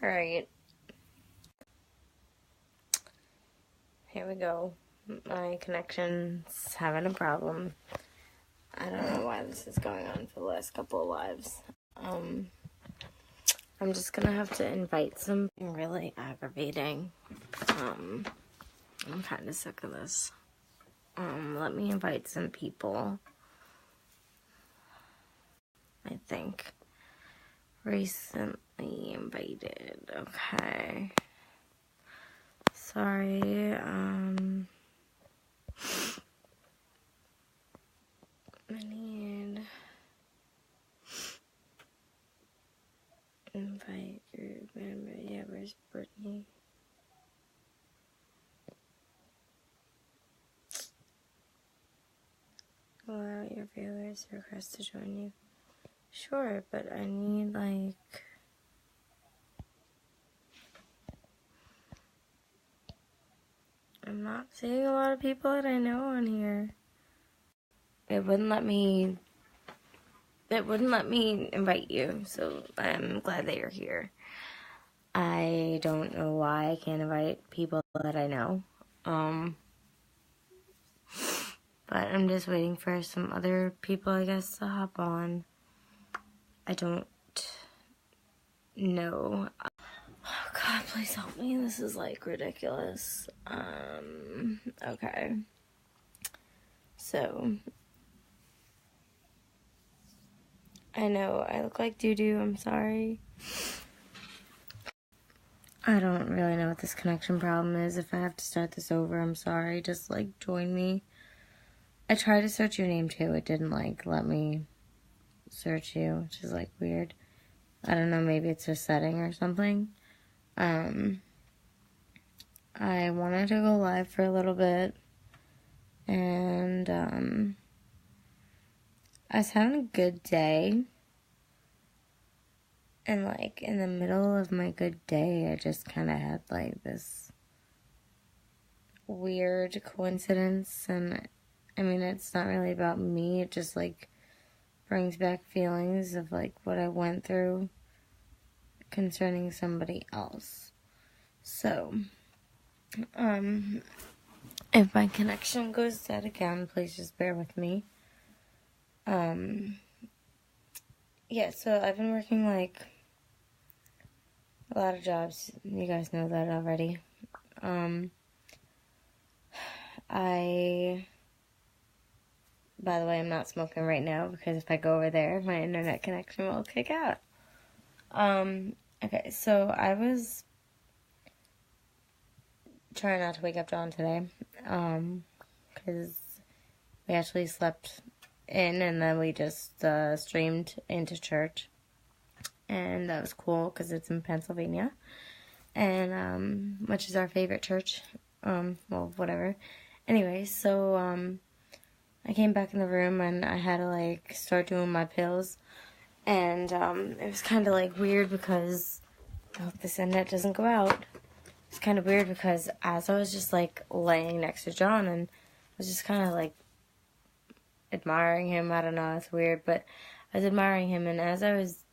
Alright. Here we go. My connection's having a problem. I don't know why this is going on for the last couple of lives. I'm just gonna have to invite something really aggravating. I'm kind of sick of this. Let me invite some people. I think. Recently invited. Okay. Sorry, I need invite group member. Yeah, where's Brittany? Allow your viewers request to join you. Sure, but I need, like... I'm not seeing a lot of people that I know on here. It wouldn't let me invite you, so I'm glad that you're here. I don't know why I can't invite people that I know. But I'm just waiting for some other people, I guess, to hop on. I don't know. Oh God, please help me. This is like ridiculous. Okay. So, I know I look like doo-doo, I'm sorry. I don't really know what this connection problem is. If I have to start this over, I'm sorry. Just, like, join me. I tried to search your name, too. It didn't, like, let me search you, which is, like, weird. I don't know, maybe it's a setting or something. I wanted to go live for a little bit. And, I was having a good day. And, like, in the middle of my good day, I just kind of had, like, this weird coincidence. And, I mean, it's not really about me. It just, like, brings back feelings of, like, what I went through concerning somebody else. So, if my connection goes dead again, please just bear with me. Yeah, so I've been working, like, a lot of jobs. You guys know that already. By the way, I'm not smoking right now because if I go over there, my internet connection will kick out. Okay, so I was trying not to wake up John today, because we actually slept in and then we just streamed into church, and that was cool because it's in Pennsylvania, and which is our favorite church. Well, whatever. Anyway, so I came back in the room and I had to, like, start doing my pills, and it was kind of, like, weird because I hope this internet doesn't go out. It's kind of weird because as I was just, like, laying next to John, and I was just kind of, like, admiring him. I don't know, it's weird, but I was admiring him, and as I was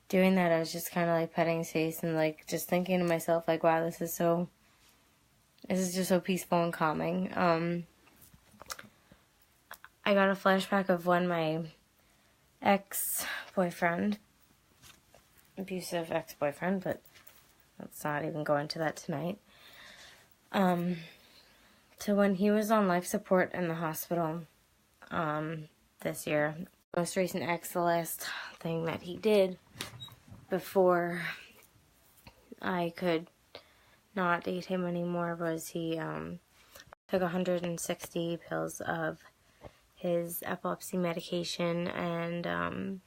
doing that, I was just kind of, like, petting his face and, like, just thinking to myself, like, wow, this is just so peaceful and calming. I got a flashback of when my ex-boyfriend, abusive ex-boyfriend, but let's not even go into that tonight, to when he was on life support in the hospital, this year. Most recent ex, the last thing that he did before I could not date him anymore was he, took 160 pills of his epilepsy medication and,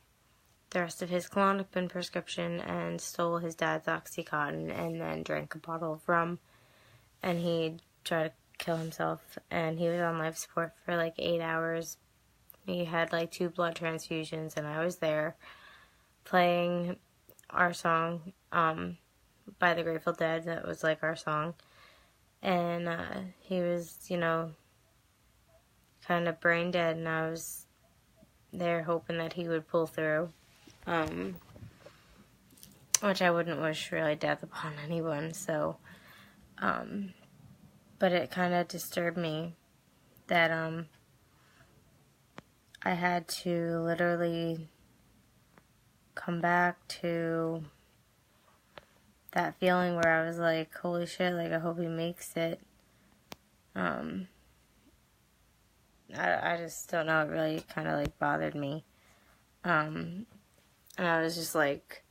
the rest of his Klonopin prescription, and stole his dad's Oxycontin, and then drank a bottle of rum, and he tried to kill himself, and he was on life support for like 8 hours. He had like 2 blood transfusions, and I was there playing our song by the Grateful Dead. That was like our song, and he was, you know, kind of brain dead, and I was there hoping that he would pull through. which I wouldn't wish really death upon anyone, so, but it kind of disturbed me that, I had to literally come back to that feeling where I was like, holy shit, like, I hope he makes it. I just don't know, it really kind of, like, bothered me. And I was just like,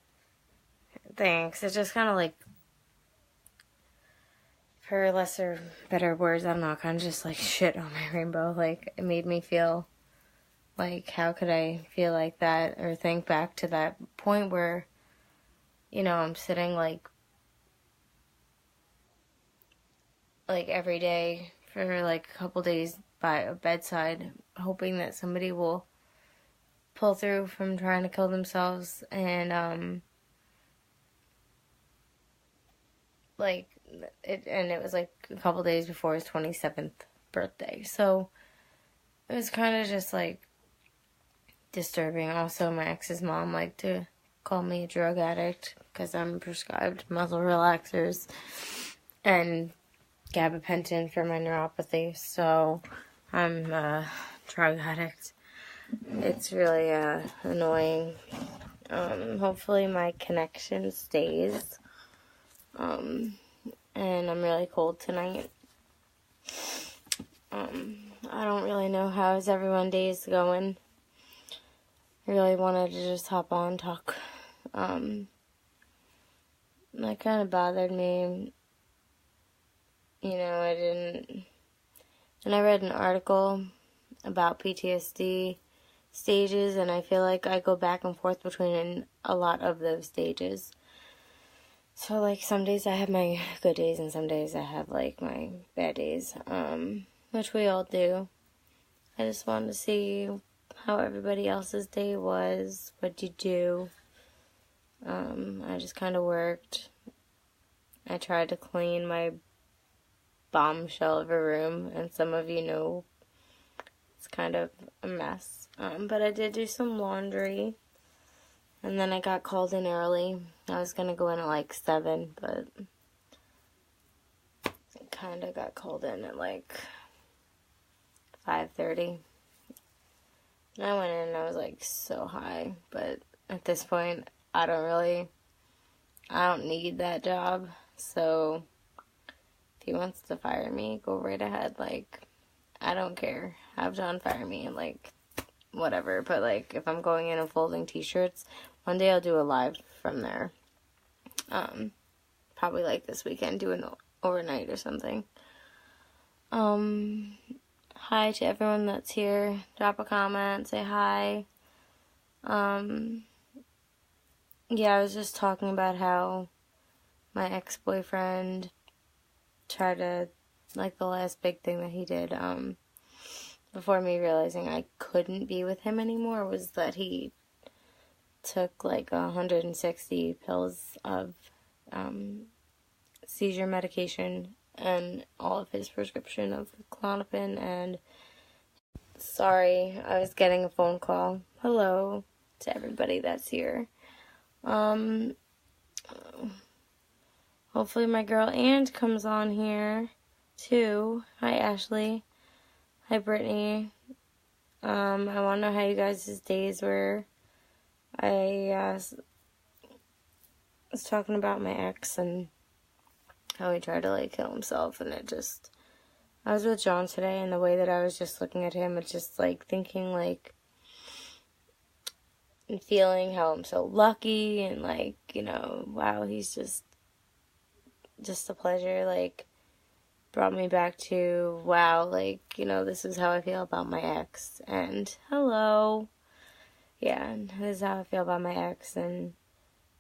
thanks. It just kind of, like, for lesser, better words, I don't know, kind of just, like, shit on my rainbow. Like, it made me feel like, how could I feel like that, or think back to that point where, you know, I'm sitting, like every day for, like, a couple days by a bedside, hoping that somebody will pull through from trying to kill themselves, and, like, it was, like, a couple days before his 27th birthday, so it was kind of just, like, disturbing. Also, my ex's mom liked to call me a drug addict because I'm prescribed muscle relaxers and gabapentin for my neuropathy, so I'm a drug addict. It's really annoying. Hopefully my connection stays. And I'm really cold tonight. I don't really know how everyone's day's going. I really wanted to just hop on and talk. That kind of bothered me. You know, and I read an article about PTSD stages, and I feel like I go back and forth between a lot of those stages. So, like, some days I have my good days, and some days I have, like, my bad days, which we all do. I just wanted to see how everybody else's day was. What'd you do? I just kind of worked. I tried to clean my bombshell of a room, and some of you know it's kind of a mess. But I did do some laundry, and then I got called in early. I was gonna go in at like 7, but I kind of got called in at like 5:30. And I went in and I was like so high, but at this point I don't need that job, so if he wants to fire me, go right ahead. Like, I don't care. Have John fire me, like, whatever. But, like, if I'm going in and folding t-shirts, one day I'll do a live from there. Probably, like, this weekend, do an overnight or something. Hi to everyone that's here. Drop a comment, say hi. Yeah, I was just talking about how my ex-boyfriend tried to, like, the last big thing that he did, before me realizing I couldn't be with him anymore, was that he took, like, 160 pills of, seizure medication and all of his prescription of Klonopin, and sorry, I was getting a phone call. Hello to everybody that's here. Hopefully my girl Ann comes on here too. Hi Ashley. Hi Brittany. I want to know how you guys' days were. I was talking about my ex and how he tried to, like, kill himself, and I was with John today, and the way that I was just looking at him, it's just, like, thinking, like, and feeling how I'm so lucky, and, like, you know, wow, he's just a pleasure, like, brought me back to, wow, like, you know, this is how I feel about my ex, and hello, yeah, and this is how I feel about my ex, and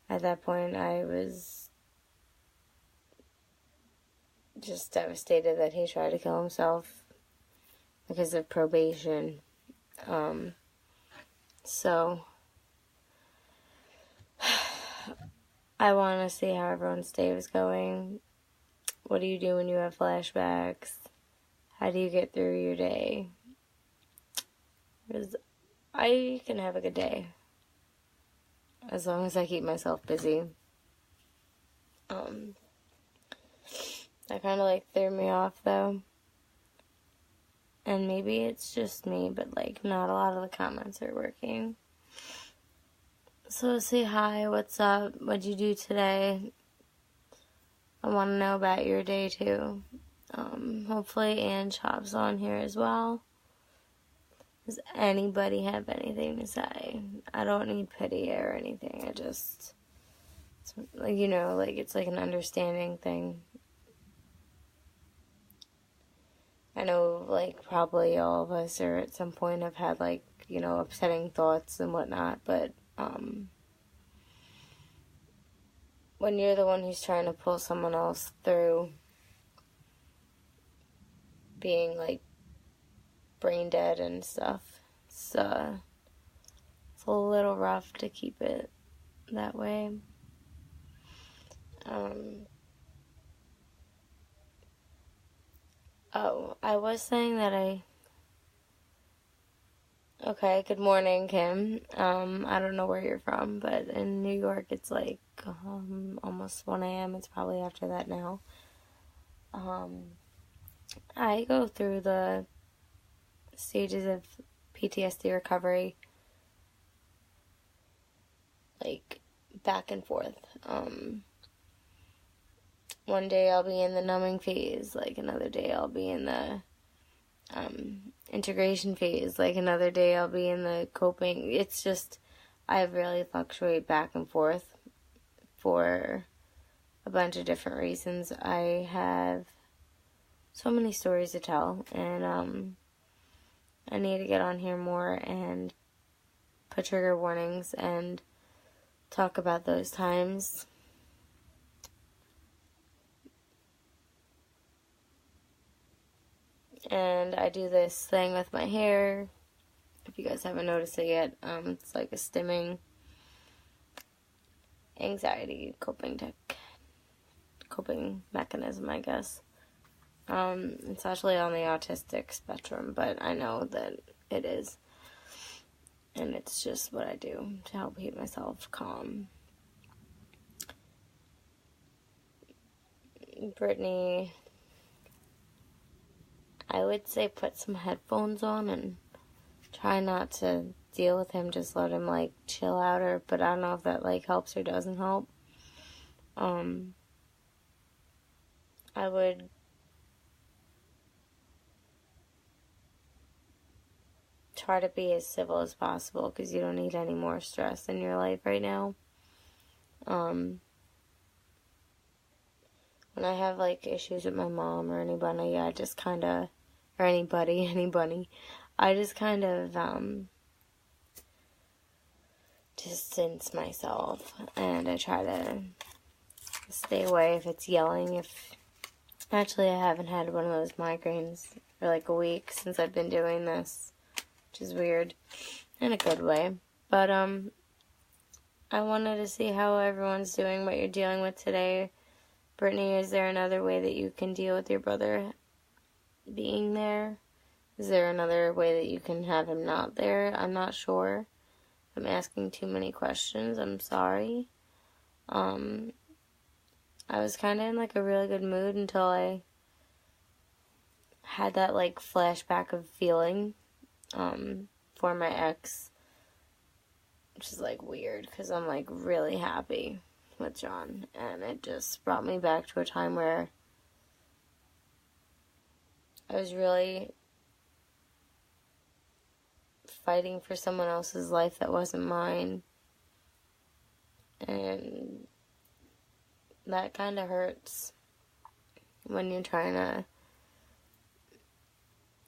at that point, I was just devastated that he tried to kill himself because of probation, so I want to see how everyone's day was going. What do you do when you have flashbacks? How do you get through your day? Because I can have a good day as long as I keep myself busy. That kind of, like, threw me off, though. And maybe it's just me, but, like, not a lot of the comments are working. So say hi, what's up, what'd you do today? I want to know about your day, too. Hopefully Ann Chop's on here as well. Does anybody have anything to say? I don't need pity or anything. I just, like, you know, like, it's like an understanding thing. I know, like, probably all of us are at some point have had, like, you know, upsetting thoughts and whatnot, but, when you're the one who's trying to pull someone else through being, like, brain dead and stuff, it's a little rough to keep it that way. Oh, I was saying that okay, good morning, Kim. I don't know where you're from, but in New York it's like, almost 1 a.m. It's probably after that now. I go through the stages of PTSD recovery, like, back and forth. One day I'll be in the numbing phase, like, another day I'll be in the integration phase, like, another day I'll be in the coping. It's just, I really fluctuate back and forth for a bunch of different reasons. I have so many stories to tell, and I need to get on here more and put trigger warnings and talk about those times. And I do this thing with my hair. If you guys haven't noticed it yet, it's like a stimming anxiety coping mechanism, I guess. It's actually on the autistic spectrum, but I know that it is. And it's just what I do to help keep myself calm. Brittany, I would say put some headphones on and try not to deal with him. Just let him, like, chill out, but I don't know if that, like, helps or doesn't help. I would try to be as civil as possible, because you don't need any more stress in your life right now. When I have, like, issues with my mom or anybody, I just kind of, or anybody, I just kind of, distance myself, and I try to stay away if it's yelling. Actually, I haven't had one of those migraines for, like, a week since I've been doing this, which is weird, in a good way, but, I wanted to see how everyone's doing, what you're dealing with today. Brittany, is there another way that you can deal with your brother being there? Is there another way that you can have him not there? I'm not sure. I'm asking too many questions. I'm sorry. I was kind of in, like, a really good mood until I had that, like, flashback of feeling for my ex, which is, like, weird because I'm, like, really happy with John, and it just brought me back to a time where I was really fighting for someone else's life that wasn't mine, and that kind of hurts when you're trying to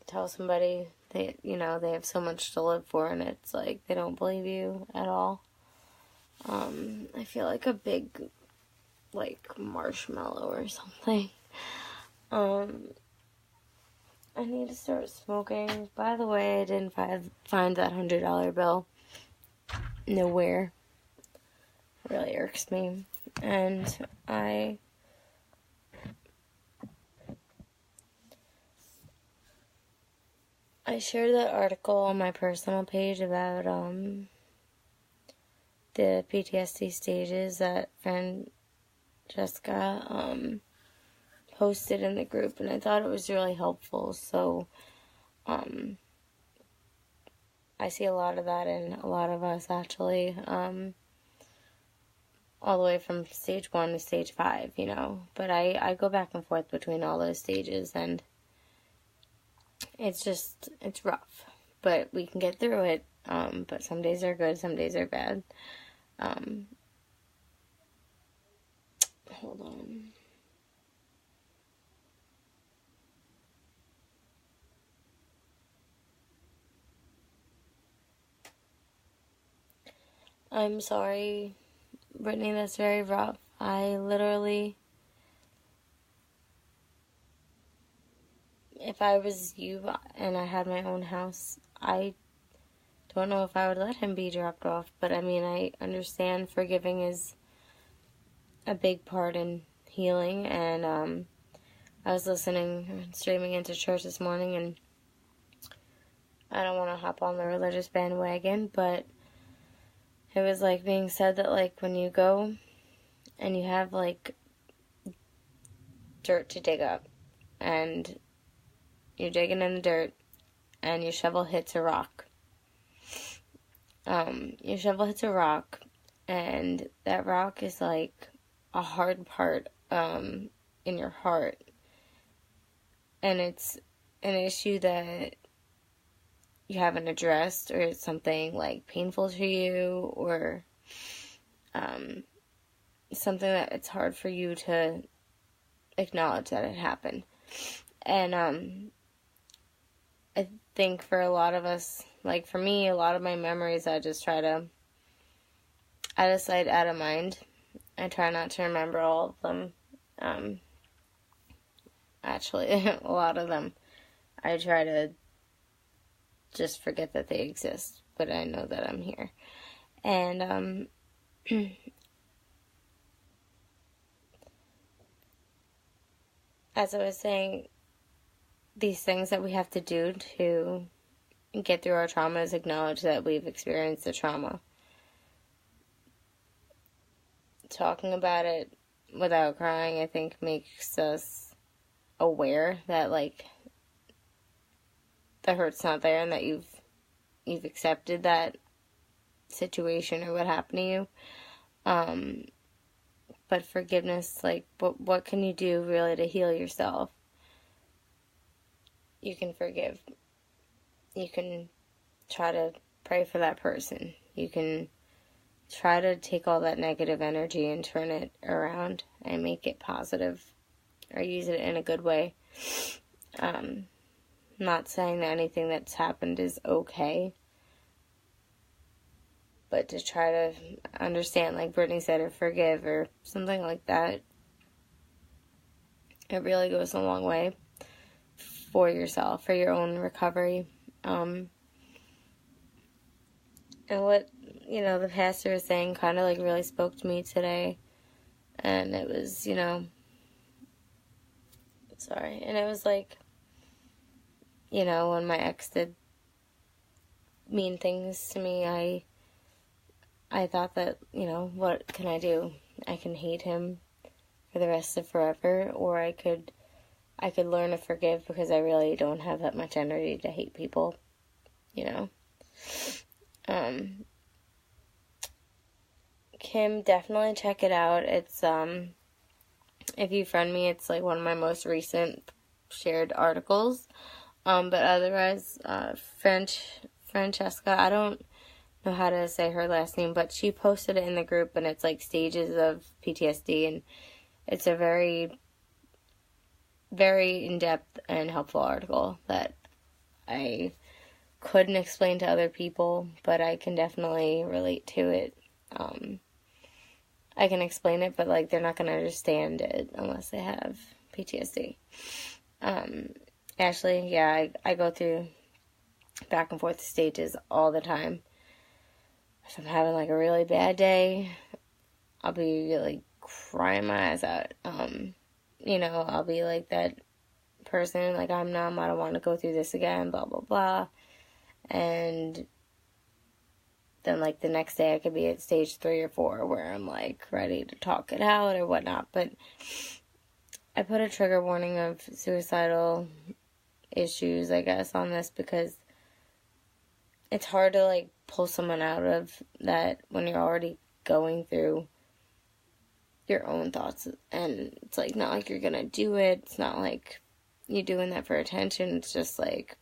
tell somebody they have so much to live for, and it's like they don't believe you at all. I feel like a big, like, marshmallow or something. I need to start smoking. By the way, I didn't find that $100 bill nowhere. It really irks me. And I shared that article on my personal page about the PTSD stages that friend Jessica posted in the group, and I thought it was really helpful. So I see a lot of that in a lot of us, actually, all the way from stage 1 to stage 5, you know. But I go back and forth between all those stages, and it's rough. But we can get through it. But some days are good, some days are bad. Hold on. I'm sorry, Brittany, that's very rough. I literally, if I was you and I had my own house, I don't know if I would let him be dropped off. But I mean, I understand forgiving is a big part in healing. And I was streaming into church this morning, and I don't want to hop on the religious bandwagon, but it was like being said that, like, when you go and you have, like, dirt to dig up, and you're digging in the dirt, and your shovel hits a rock. Your shovel hits a rock, and that rock is, like, a hard part in your heart. And it's an issue that you haven't addressed, or it's something, like, painful to you, or something that it's hard for you to acknowledge that it happened. And I think for a lot of us, like for me, a lot of my memories, I just try to, out of sight, out of mind. I try not to remember all of them. Actually, a lot of them, I try to just forget that they exist, but I know that I'm here. And as I was saying, these things that we have to do to get through our trauma is acknowledge that we've experienced the trauma. Talking about it without crying, I think, makes us aware that, like, the hurt's not there, and that you've accepted that situation or what happened to you. But forgiveness, like, what can you do really to heal yourself? You can forgive. You can try to pray for that person. You can try to take all that negative energy and turn it around and make it positive, or use it in a good way. Not saying that anything that's happened is okay, but to try to understand, like Brittany said, or forgive, or something like that, it really goes a long way for yourself, for your own recovery. And what, you know, the pastor was saying kind of, like, really spoke to me today. And it was, you know, and it was like, you know, when my ex did mean things to me, I thought that, you know, what can I do? I can hate him for the rest of forever, or I could learn to forgive, because I really don't have that much energy to hate people, you know. Kim, definitely check it out. It's, if you friend me, it's, like, one of my most recent shared articles. But otherwise, Francesca, I don't know how to say her last name, but she posted it in the group, and it's, like, stages of PTSD, and it's a very, very in-depth and helpful article that I couldn't explain to other people, but I can definitely relate to it. I can explain it, but, like, they're not going to understand it unless they have PTSD. Ashley, yeah, I go through back and forth stages all the time. If I'm having, like, a really bad day, I'll be really crying my eyes out. You know, I'll be like that person, like, I'm numb, I don't want to go through this again, blah, blah, blah. And then, like, the next day I could be at stage 3 or 4 where I'm, like, ready to talk it out or whatnot. But I put a trigger warning of suicidal issues, I guess, on this because it's hard to, like, pull someone out of that when you're already going through your own thoughts. And it's, like, not like you're gonna do it. It's not like you're doing that for attention. It's just, like,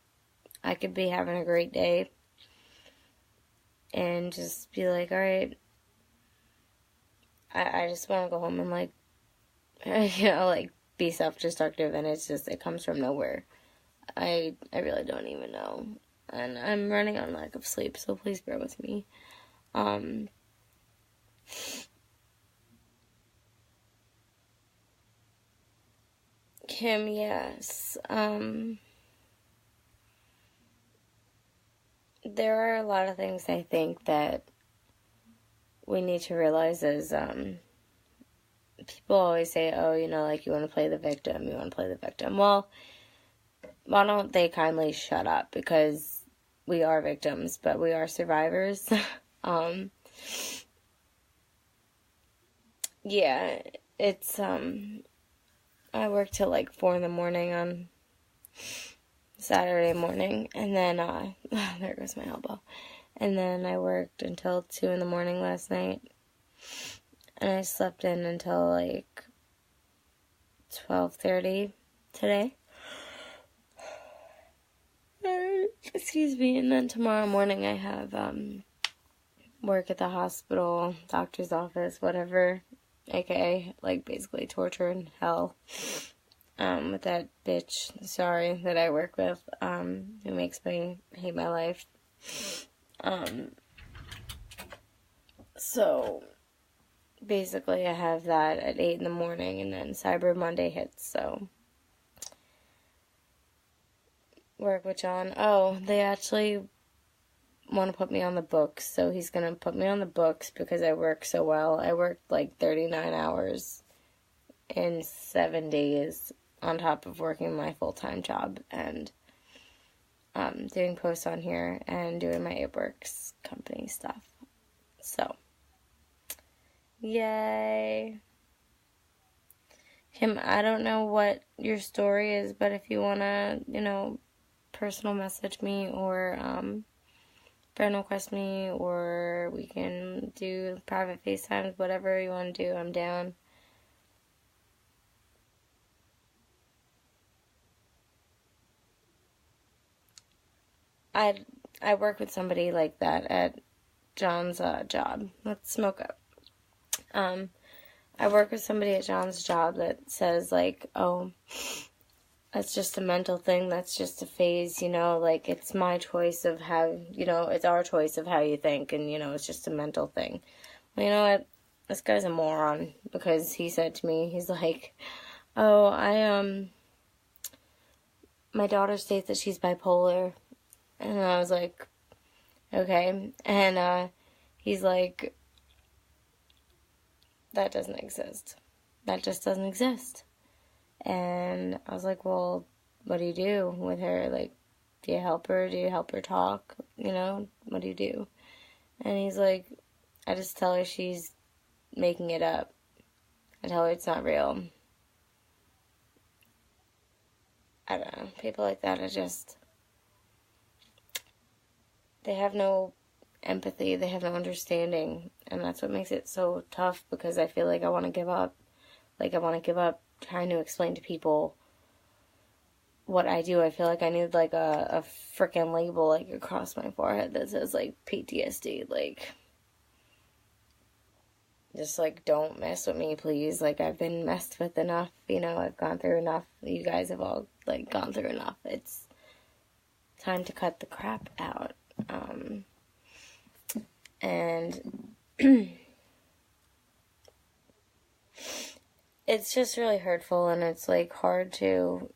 I could be having a great day and just be like, all right, I just want to go home and, like, you know, like, be self-destructive, and it's just, it comes from nowhere. I really don't even know. And I'm running on lack of sleep, so please bear with me. Kim, yes. There are a lot of things I think that we need to realize is, people always say, oh, you know, like, you want to play the victim, you want to play the victim. Well, why don't they kindly shut up? Because we are victims, but we are survivors. Yeah, it's, I worked till, like, 4 in the morning on Saturday morning, and then, there goes my elbow. And then I worked until 2 in the morning last night, and I slept in until, like, 12:30 today. Excuse me. And then tomorrow morning I have, work at the hospital, doctor's office, whatever, aka, like, basically torture and hell, with that bitch, sorry, that I work with, who makes me hate my life. So, basically I have that at 8 in the morning, and then Cyber Monday hits, so work with John. Oh, they actually want to put me on the books, so he's going to put me on the books because I work so well. I worked, like, 39 hours in 7 days on top of working my full-time job and doing posts on here and doing my It Works company stuff. So, yay. Kim, I don't know what your story is, but if you want to, you know, personal message me or friend request me, or we can do private FaceTimes, whatever you want to do, I'm down. I work with somebody like that at John's job. Let's smoke up. I work with somebody at John's job that says, like, oh, that's just a mental thing, that's just a phase, you know, like, it's my choice of how, you know, it's our choice of how you think, and, you know, it's just a mental thing. Well, you know what, this guy's a moron, because he said to me, he's like, oh, my daughter states that she's bipolar, and I was like, okay, and, he's like, that doesn't exist, that just doesn't exist. And I was like, well, what do you do with her? Like, do you help her? Do you help her talk? You know, what do you do? And he's like, I just tell her she's making it up. I tell her it's not real. I don't know. People like that are just, they have no empathy. They have no understanding. And that's what makes it so tough, because I feel like I want to give up. Like, I want to give up trying to explain to people what I do. I feel like I need, like, a freaking label, like, across my forehead that says, like, PTSD, like, just, like, don't mess with me, please. Like, I've been messed with enough, you know, I've gone through enough. You guys have all, like, gone through enough. It's time to cut the crap out. And it's just really hurtful, and it's, like, hard to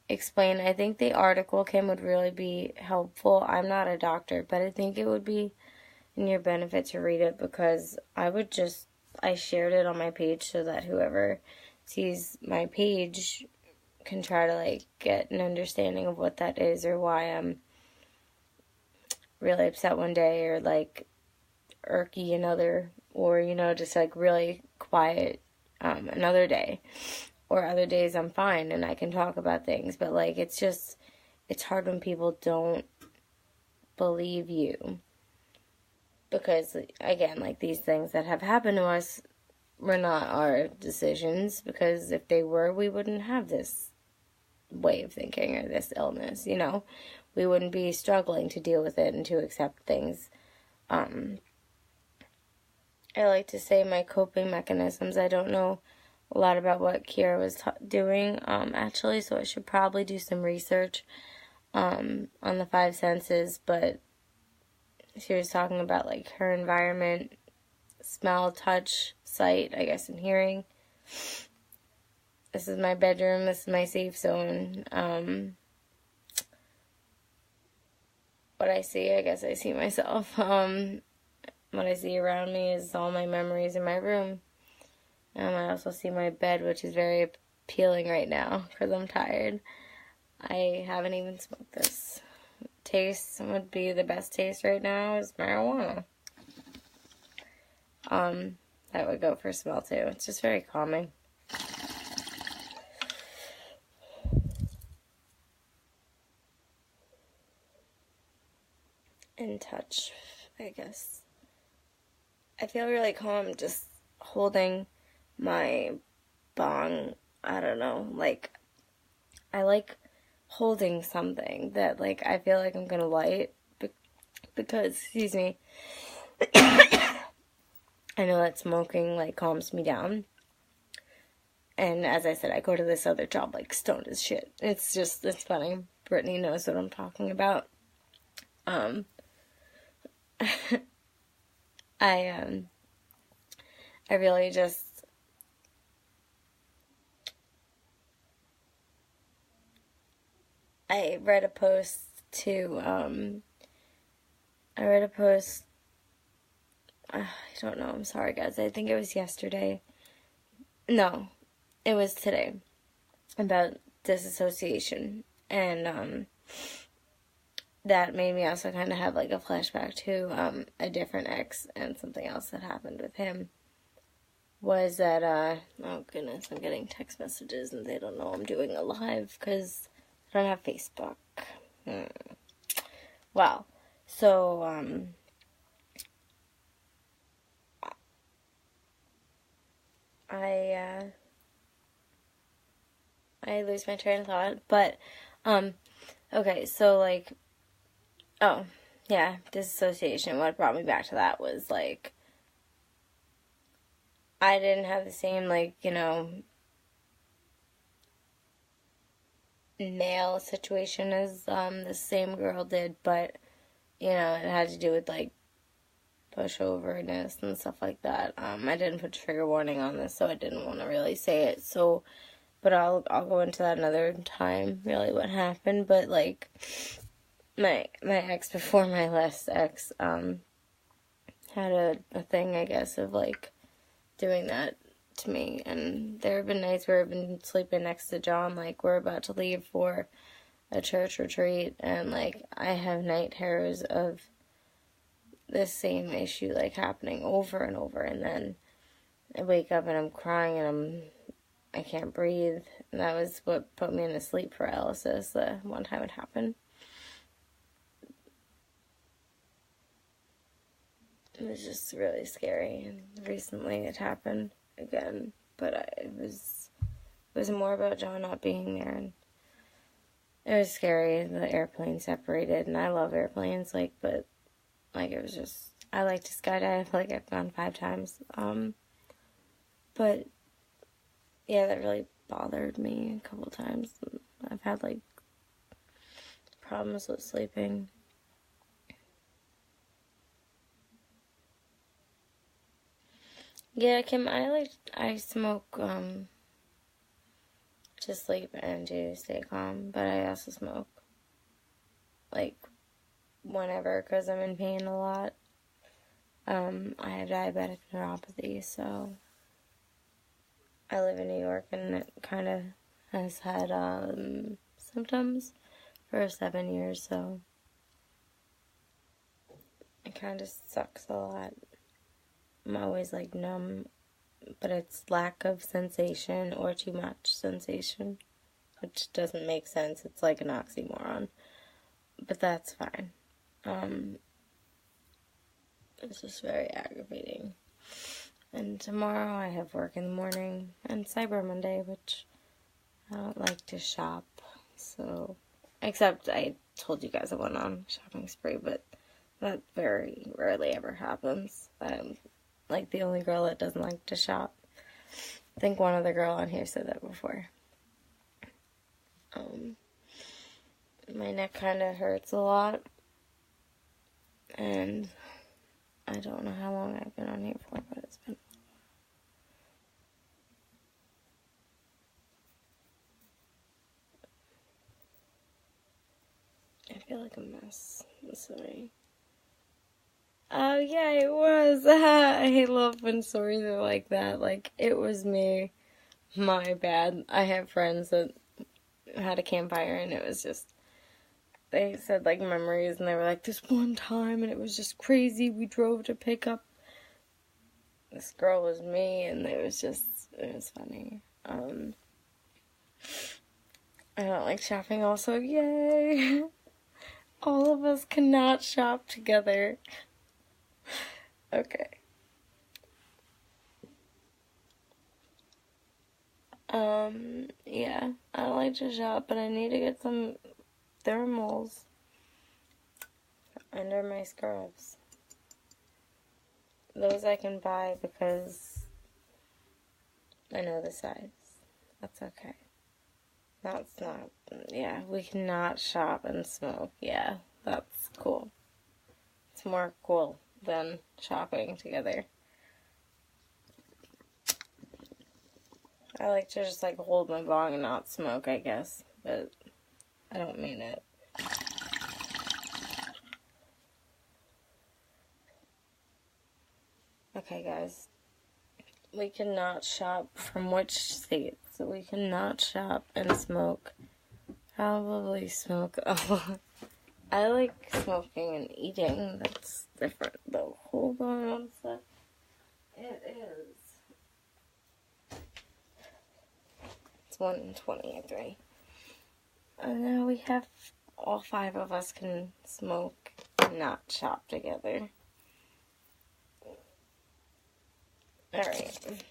explain. I think the article, Kim, would really be helpful. I'm not a doctor, but I think it would be in your benefit to read it, because I shared it on my page so that whoever sees my page can try to, like, get an understanding of what that is, or why I'm really upset one day, or like irky another, or, you know, just like really quiet another day. Or other days I'm fine and I can talk about things, but like it's hard when people don't believe you. Because again, like these things that have happened to us were not our decisions, because if they were, we wouldn't have this way of thinking or this illness, you know. We wouldn't be struggling to deal with it and to accept things. I like to say my coping mechanisms. I don't know a lot about what Kira was doing, actually, so I should probably do some research on the five senses, but she was talking about, like, her environment, smell, touch, sight, I guess, and hearing. This is my bedroom, this is my safe zone. What I see, I guess I see myself. What I see around me is all my memories in my room. I also see my bed, which is very appealing right now because I'm tired. I haven't even smoked this. Taste would be the best taste right now is marijuana. That would go for smell too. It's just very calming. And touch, I guess. I feel really calm just holding my bong. I don't know, like, I like holding something that, like, I feel like I'm gonna light, because, excuse me, I know that smoking, like, calms me down. And as I said, I go to this other job, like, stoned as shit. It's funny. Brittany knows what I'm talking about. I really just, I read a post, I don't know, I'm sorry guys, I think it was yesterday, no, it was today, about disassociation, and, that made me also kind of have, like, a flashback to, a different ex, and something else that happened with him, was that, oh goodness, I'm getting text messages, and they don't know I'm doing a live, because I don't have Facebook. Wow. So, I lose my train of thought, but, okay, so, like, oh, yeah, disassociation, what brought me back to that was, like, I didn't have the same, like, you know, nail situation as, the same girl did, but, you know, it had to do with, like, pushoverness and stuff like that. I didn't put trigger warning on this, so I didn't want to really say it, so, but I'll go into that another time, really, what happened, but, like, my ex before my last ex, had a thing, I guess, of, like, doing that to me, and there have been nights where I've been sleeping next to John, like, we're about to leave for a church retreat, and, like, I have night terrors of this same issue, like, happening over and over, and then I wake up and I'm crying and I can't breathe, and that was what put me into sleep paralysis the one time it happened. It was just really scary, and recently it happened again, but it was more about John not being there, and it was scary. The airplane separated, and I love airplanes, like, but, like, it was just, I like to skydive, like, I've gone 5 times, but, yeah, that really bothered me a couple times. I've had, like, problems with sleeping. Yeah, Kim, I smoke, to sleep and to stay calm, but I also smoke, like, whenever, because I'm in pain a lot. I have diabetic neuropathy, so I live in New York, and it kind of has had, symptoms for 7 years, so It kind of sucks a lot. I'm always like numb, but it's lack of sensation or too much sensation, which doesn't make sense. It's like an oxymoron, but that's fine. It's just very aggravating. And tomorrow I have work in the morning and Cyber Monday, which I don't like to shop, so, except I told you guys I went on a shopping spree, but that very rarely ever happens. I'm like the only girl that doesn't like to shop. I think one other girl on here said that before. My neck kind of hurts a lot, and I don't know how long I've been on here for, but it's been... I feel like a mess. I'm sorry. Oh, yeah, it was. I love when stories are like that. Like, it was me. My bad. I have friends that had a campfire, and it was just... They said, like, memories, and they were like, this one time, and it was just crazy. We drove to pick up... This girl was me, and it was funny. I don't like shopping also. Yay! All of us cannot shop together. Okay. Yeah, I don't like to shop, but I need to get some thermals under my scrubs. Those I can buy because I know the size. That's okay. That's not, yeah, we cannot shop and smoke. Yeah, that's cool. It's more cool than shopping together. I like to just, like, hold my bong and not smoke, I guess, but I don't mean it. Okay, guys. We cannot shop from which states? So we cannot shop and smoke. Probably smoke a lot. I like smoking and eating. That's different, though. Hold on one sec. It is. It's 1:23. And now we have... All 5 of us can smoke and not shop together. Alright.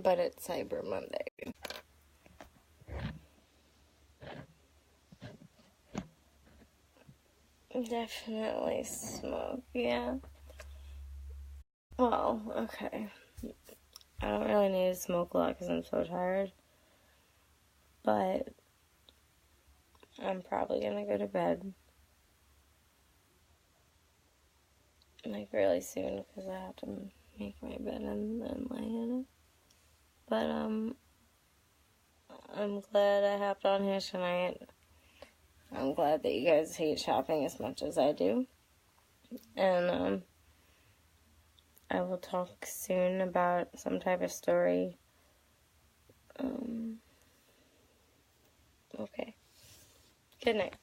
But it's Cyber Monday. Definitely smoke, yeah. Well, okay. I don't really need to smoke a lot because I'm so tired. But I'm probably gonna go to bed. Like, really soon because I have to make my bed and then lay in it. But, I'm glad I hopped on here tonight. I'm glad that you guys hate shopping as much as I do. And, I will talk soon about some type of story. Okay. Good night.